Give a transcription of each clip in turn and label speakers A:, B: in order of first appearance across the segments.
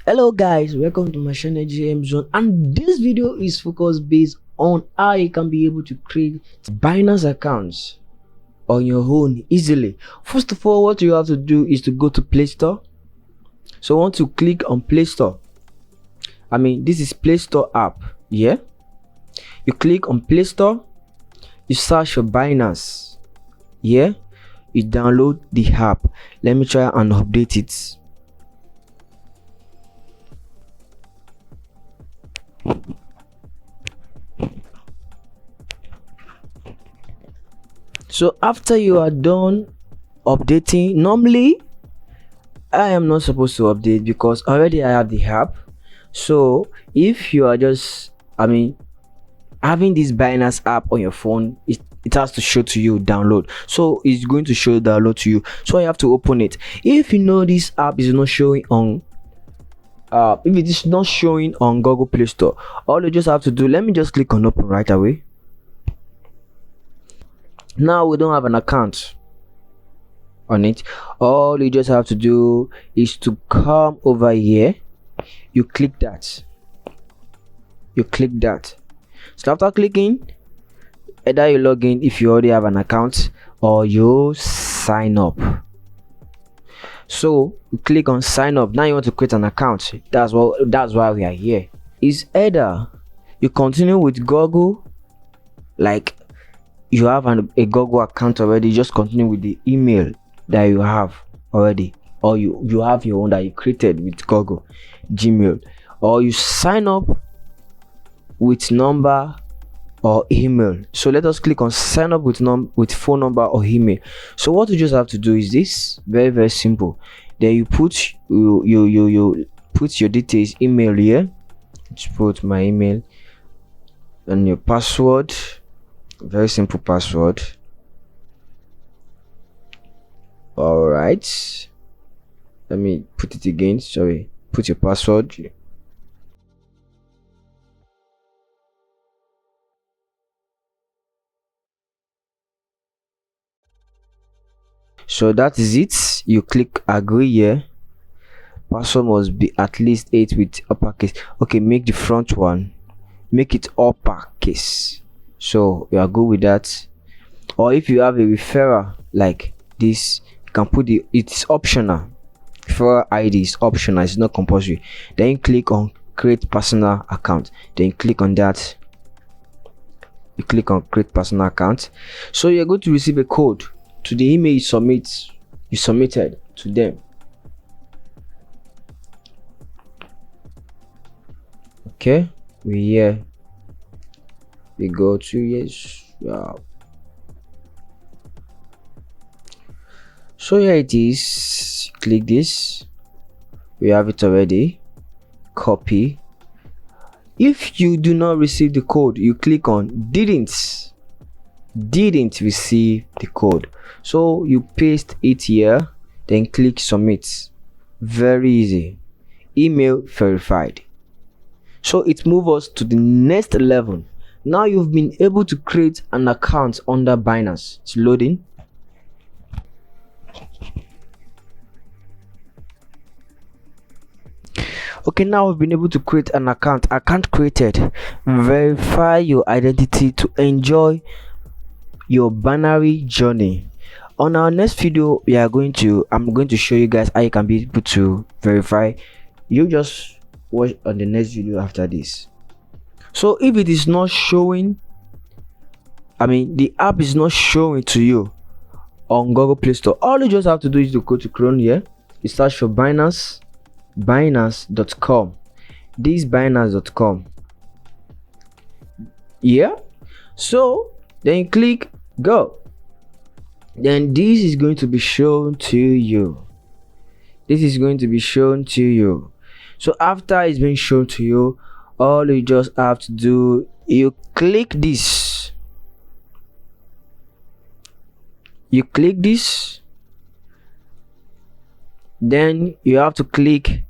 A: Hello guys, welcome to my channel GMZone, and this video is focused based on how you can be able to create Binance accounts on your own easily. First of all, what you have to do is to go to Play Store. So once you click on Play Store, this is Play Store app. Yeah, you click on Play Store, you search for Binance. Yeah, you download the app. Let me try and update it. So after you are done updating, normally I am not supposed to update because already I have the app. So if you are just having this Binance app on your phone, it has to show to you download. So it's going to show download to you, so you have to open it. If you know this app is not showing on if it is not showing on Google Play Store, all you just have to do, let me just click on open right away. Now we don't have an account on it. All you just have to do is to come over here, you click that, so after clicking, either you log in if you already have an account or you sign up. So you click on sign up. Now you want to create an account. That's why we are here. Is either you continue with Google, like you have a Google account already, just continue with the email that you have already, or you have your own that you created with Google Gmail, or you sign up with number or email. So let us click on sign up with phone number or email. So what you just have to do is this, very simple. Then you put you put your details, email here. Just put my email and your password, very simple password. All right, let me put it again. Sorry, put your password. So that is it. You click agree here. Password must be at least 8 with uppercase. Okay, make the front one, make it uppercase. So you are good with that. Or if you have a referral like this, you can put it's optional. Referral ID is optional, it's not compulsory. Then you click on create personal account. Then you click on that. You click on create personal account. So you're going to receive a code to the email you submitted to them. Okay, we go to yes. So here it is. Click this. We have it already. Copy. If you do not receive the code, you click on didn't receive the code. So you paste it here, then click submit. Very easy. Email verified. So it moves us to the next level. Now you've been able to create an account under Binance. It's loading. Okay, now we've been able to create an account created. Verify your identity to enjoy your binary journey. On our next video, I'm going to show you guys how you can be able to verify. You just watch on the next video after this. So if it is not showing, the app is not showing to you on Google Play Store, all you just have to do is to go to Chrome here. You search for Binance.com. This is Binance.com. Yeah, so then you click go. Then this is going to be shown to you. So after it's been shown to you, all you just have to do, you click this. Then you have to click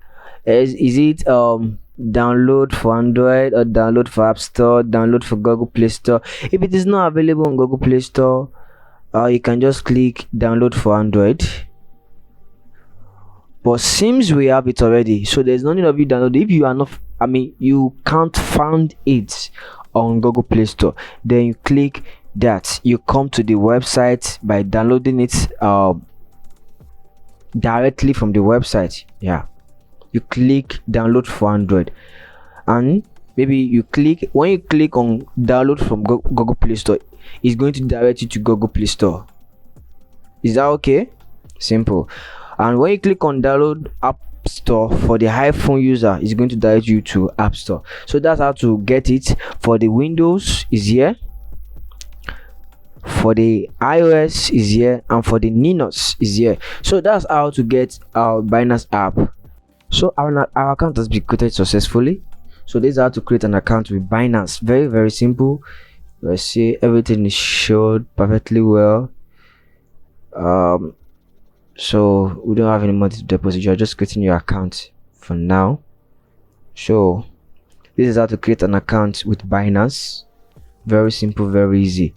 A: is it download for Android or download for App Store, download for Google Play Store. If it is not available on Google Play Store, you can just click download for Android. but since we have it already, so there's no need of you download. If you are not, you can't find it on Google Play Store, then you click that, you come to the website by downloading it directly from the website. Yeah, you click download for Android, and maybe you click, when you click on download from Google Play Store, it's going to direct you to Google Play Store. Is that okay? Simple. And when you click on download App Store for the iPhone user, it's going to direct you to App Store. So that's how to get it. For the Windows is here, for the iOS is here, and for the Linux is here. So that's how to get our Binance app. So our account has been created successfully. So this is how to create an account with Binance. Very, very simple. Let's see, everything is showed perfectly well. So we don't have any money to deposit. You're just creating your account for now. So this is how to create an account with Binance. Very simple, very easy.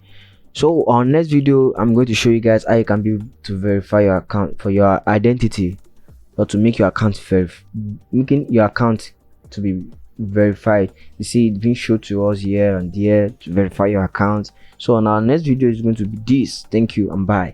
A: So on next video, I'm going to show you guys how you can be able to verify your account for your identity, or to make your account making your account to be verified. You see it being shown to us here and there to verify your account. So on our next video is going to be this. Thank you and bye.